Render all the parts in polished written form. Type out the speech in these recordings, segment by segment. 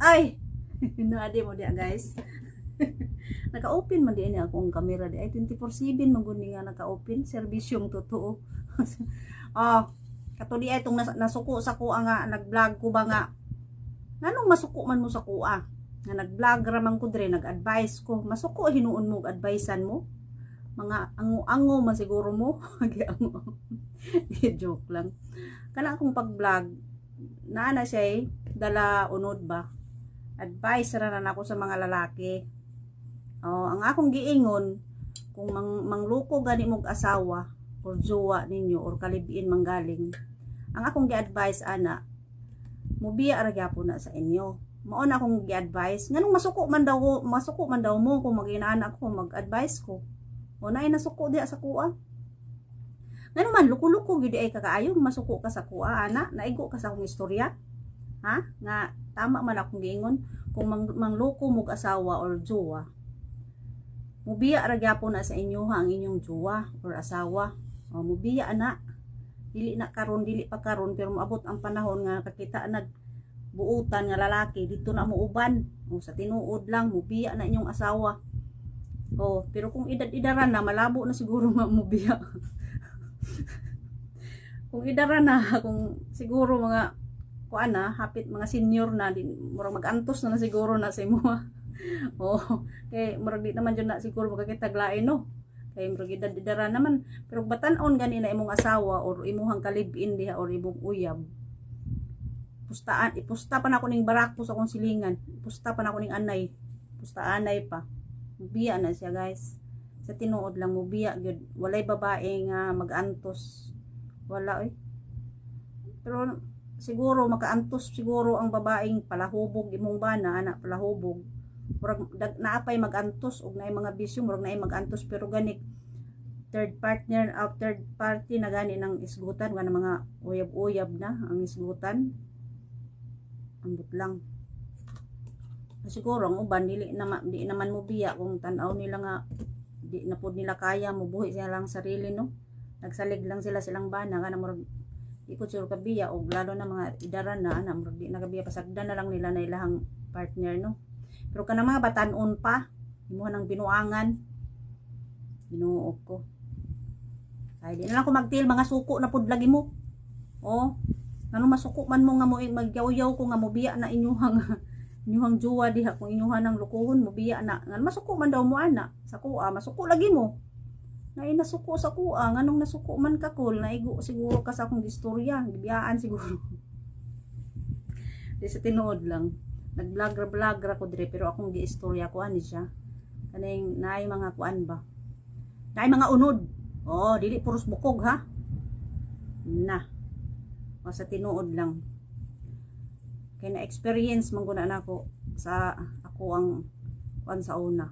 Ay! Naadi mo diya guys. Naka-open man diyan akong camera di ay 24/7 maguni nga naka-open serbisyong totoo. Oh, katuli ay itong nasuko sa kuha nga nag-vlog ko ba nga. Nganong masuko man mo sa kuha? Nga nag-vlog ramang ko dire nag-advise ko. Masuko hinuon mo advicean mo. Mga ango-ango man siguro mo. Ango. Joke lang. Kana akong pag-vlog na siya dala unod ba. Advice ra na ako sa mga lalaki. Oh, ang akong giingon kung mangluko gani mog asawa or jowa ninyo or kalibiin manggaling. Ang akong gi-advise ana, mubiya ra gyapon na sa inyo. Mao na akong gi-advise. Nganong masuko man daw mo kung mag-inaanak ko, mag-advise ko. O naay nasuko diha sa kuha. Ngano man luko-luko gid ay kakaayo masuko ka sa kuha ana, naigo ka sa akong istorya. Ha? Nga tama man akong giingon kung mangluko mog asawa or jowa. Mubiya ra gyapon na sa inyo ha, ang inyong jowa or asawa. O mubiya ana. Dili pa karon pero moabot ang panahon nga kakita buutan nga lalaki dito na mo uban. O sa tinuod lang mubiya na inyong asawa. O pero kung edad-idaran na malabo na siguro mubiya. Kung idaran na kung siguro mga kuan na hapit mga senior na din murag mag-antos na siguro na sa imo. Oh, kay murag di naman jud na siguro magkakitaglain no. Kay murag edad-idaran naman pero batan-on gani na imong asawa or imuhang kalib-in diha or imong uyab. Ipusta pa na ako ning barako sa akong silingan. Ipusta pa na ako ning anay. Pusta anay pa. Mubiya na siya guys. Sa tinuod lang mubiya gyud. Walay babae nga mag-antos. Wala eh. Pero siguro makaantos siguro ang babaeng palahubog imong bana anak palahubog. Murag naapay mag-antos og naay mga bisyo murag naay mag-antos pero gani third party na gani ng isgutan nga mga uyab-uyab na ang isgutan. Ambot lang. Siguro ang uban di naman mo biya kung tan-aw nila nga di na pud nila kaya mubuhi sila lang sarili no. Nagsalig lang silang bana kana murag ikot sila kabiya og lalo na mga idaran na ana murag di na kabiya pasagdan na lang nila na ilahang partner no. Pero kana mga batan-on pa imo nang binuangan binuog ko. Ay di na lang ko magtil mga suko na pud lagi mo. Oh, nganong masuko man mo nga mo magyaw-yaw ko nga mobiya na inyuhang jowa diha kung inyuhan ang lukuhon mobiya na ngan masuko man daw mo ana sa kuha masuko lagi mo. Nay nasuko sa kuha nganong nasuko man ka kol naigo siguro ka sa akong istorya gibiyaan siguro. Di sa tinuod lang nag-vlog ko dire pero akong giistorya ko ani siya kaning naay mga kuan ba naay mga unod. Oh dili puros bukog ha na o sa tinuod lang kay na experience man guna nako sa ako ang kuan sa una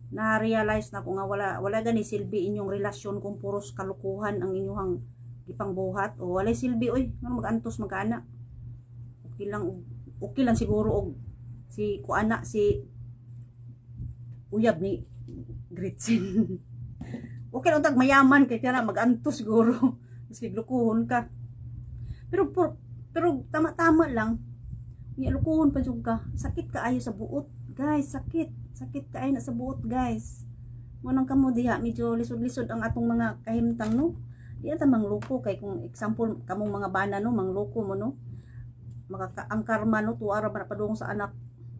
na realize na ko nga wala gani silbi inyong relasyon kung puros kalukuhan ang inyong gipangbuhat o wala silbi oy ngano mag-antos magana okay lang siguro og si kuana si uyab ni Gretchen. Okay lang tag mayaman kay kana mag-antos siguro maski lukuhon ka pero tama lang niya lukuhon pa jud ka sakit kaayo sa buot guys sakit kaayo na sa buot guys mo nang kamo diha medyo lisod-lisod ang atong mga kahimtang no di ata mangluko kay kung example kamong mga bana no mangluko mo no ang karma no tuwa ra padung sa anak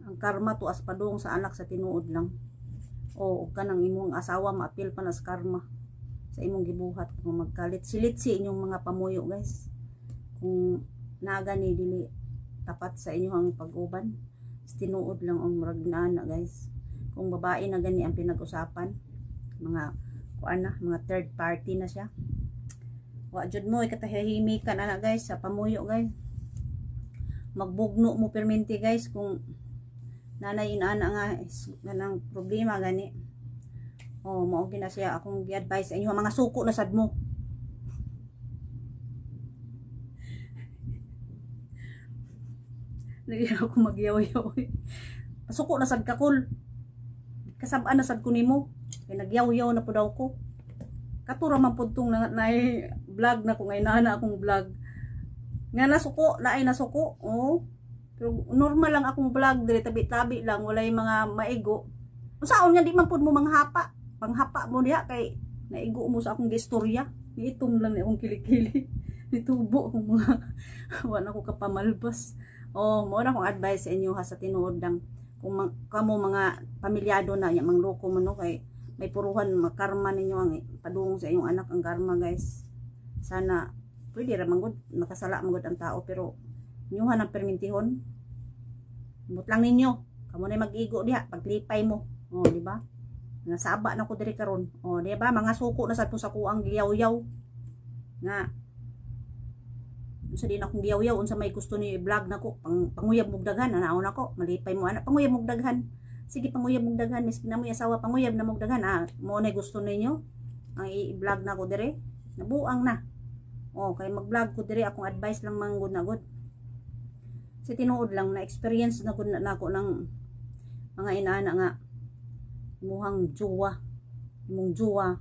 ang karma tuas padung sa anak sa tinuod lang o kanang imong asawa maapil pa na sa karma sa imong gibuhat kung magkalit silit si inyong mga pamuyo guys kung nagani dili tapat sa inyong pag-uban tinuod lang ang murag na guys kung babae na gani ang pinag-usapan mga kuan na mga third party na siya wa jud mo ikatahimikan ana guys sa pamuyo guys magbugno mo permente guys kung nanay ana nga nang problema gani oh mao gina siya akong gi-advise sa inyo mga suko na sad mo. Lagi ako magyaw-yaw. Pasuko na sad kakol. Kasab-an na sad ko nimo. Kay nagyaw-yaw na po daw ko. Katura man pud tong na vlog na ko ngay na akong vlog. Nga nasuko, laay nasuko. Oh. Pero normal lang akong vlog dire, tabi-tabi lang, walay mga maigo. Usaon nga di man pud mo manghapa. Panghapa mo diha kay naigo mo sa akong gistorya. Itom lang ni akong kilikili. Nitubo akong mga wala ko kapamalbas. Oh, mo na akong advice sa inyo ha sa tinuod lang. Kung kamo mga pamilyado na yang mangloko mo no kay may puruhan makarma ninyo ang padung sa inyong anak ang karma guys. Sana pwede ra manggod makasala manggod ang tao pero inyuhan ang permintihon. Imot lang ninyo. Kamo na mag-igo diha paglipay mo. Oh, di ba? Nasaba na ko diri karon. Oh, di ba? Mga suko na sad po sa kuang giyaw-yaw. Nga. Unsa din akong giyaw-yaw unsa may gusto ni i-vlog nako panguyab mog daghan anaon nako malipay mo ana panguyab mog daghan. Sige panguyab mog daghan miskin na mo asawa panguyab na mog daghan mo na gusto ninyo ang i-vlog nako dire. Nabuang na. Oh, kay mag-vlog ko dire akong advice lang manggod na gud. Si tinuod lang na experience na gud nako ng mga inaana nga muhang jowa mong jowa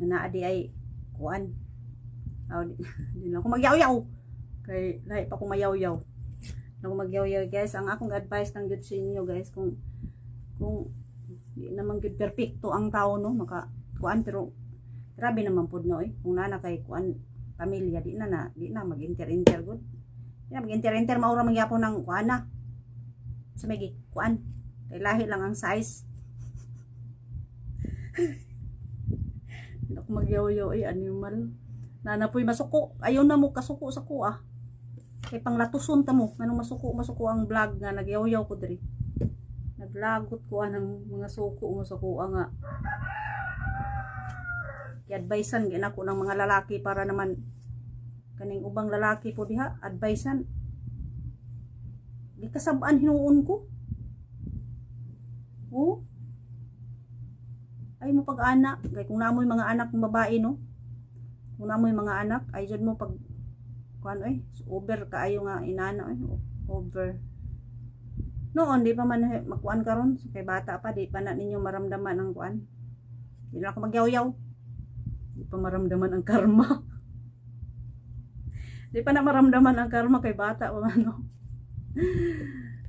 na adi ay kuan di na ako magyaw-yaw kay lahi pa akong mayaw-yaw na ako magyaw-yaw guys. Ang akong advice lang gud sa inyo guys kung di naman gud perfecto ang tao no maka kuan pero grabe naman pud no kung nana kay kuan pamilya di na mag-inter-inter gud di na mag-inter-inter maura magyapon ng kuan na sa may kuan kay lahi lang ang size. Hindi ako magyaw-yaw animal. Nanapoy masuko. Ayaw na mo kasuko sa kuha. Kay panglatuson ta mo. Anong masuko ang vlog nga nagyaw-yaw ko diri. Naglagot ko ng mga suko mo sa kuha nga. I-advisean gina ko ng mga lalaki para naman kaning ubang lalaki po diha. Advisean. Di kasabaan hinuon ko. Oh. Ay mo pag-anak. Kaya kung namoy mga anak ng babae, no? Kung namoy mga anak, ay dyan mo pag, kuan over kaayo nga inana, over. Noon, di pa man makuan karon kay bata pa, di pa na ninyo maramdaman ang kuan. Di na ako magyaw-yaw. Di pa maramdaman ang karma. Di pa na maramdaman ang karma kay bata o ano.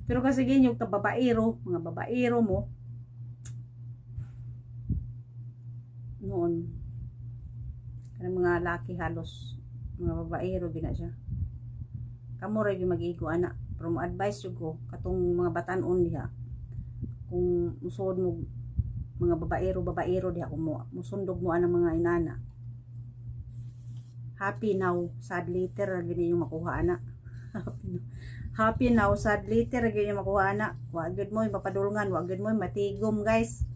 Pero kasi yung kababaero, mga babaero mo, noon, kanang mga laki halos, mga babaero gina siya. Kamo rin yung mag-igo anak. Pero mo advice yung ko, katong mga batanon diha. Kung musod mo, mga babaero diha, kung musundog mo anang mga inana. Happy now, sad later, gini yung makuha anak. Happy now, sad later, gini yung makuha anak. Wagad mo yung mapadulngan, wagad mo yung matigom guys.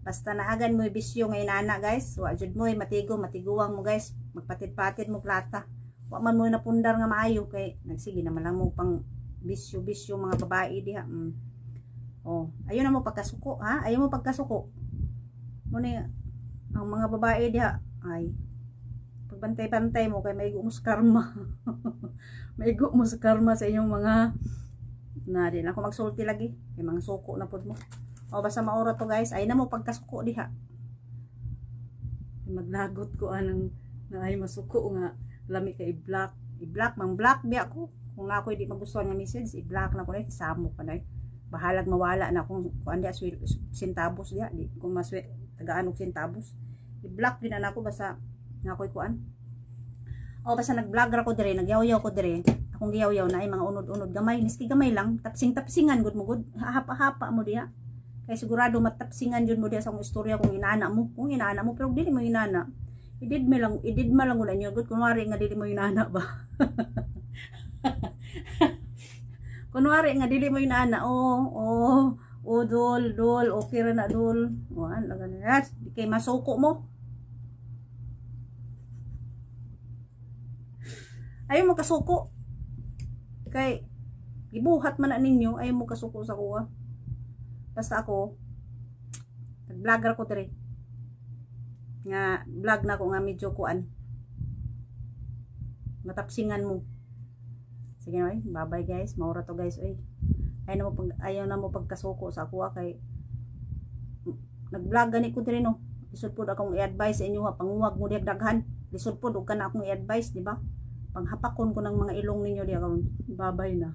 Basta naagan mo yung bisyo ng inana guys. Wagad mo yung matigom, matiguang mo guys. Magpatid-patid mo plata. Wa man mo napundar nga maayo kay nagsige naman lang mo pang bisyo mga babae diha. Oh, ayo na mo pagkasuko ha. Ayo mo pagkasuko. Mo ni ang mga babae diha ay pagbantay-bantay mo kay maigo mo sa karma. Maigo mo sa karma sa inyong mga na din ako magsulti lagi kay mga suko na pud mo. O basta maura to guys. Ay na mo pagkasuko diha. Maglagot ko anang na ay masuko nga lami ka i-block mang block biya ko kung na ako hindi magustuhan nga message i-block na ko na isamo pa na bahalag mawala na kung andi aswil sintabos diya di kung maswe tagaan og sintabos i-block din na ako basta nga ako'y kuan o basta nag-vlog ra ko dire nagyaw-yaw ko dire akong giyaw-yaw na ay mga unod-unod gamay miski gamay lang tapsing-tapsingan gud mo gud hapa-hapa mo diha kay sigurado matapsingan jud mo diha sa akong istorya kung inaana mo pero dili mo inaana idid ma lang una nyo good kunwari nga dili mo inaana ba. Kunwari nga dili mo inaana dol okay ra na dol wan lagan di kay masuko mo ayaw mo kasuko kay ibuhat man na ninyo ayaw mo kasuko sa kuha basta ako nag-vlogger ko dire nga vlog na ko nga medyo kuan matapsingan mo sige na bye bye guys maura to guys ayaw na mo pagkasuko sa kuha kay nag-vlog gani ko dire no lisod pod akong i-advise sa inyo ha panguwag mo daghan lisod pod og kana akong i-advise di ba Panghapakon ko ng mga ilong ninyo diya, babay na.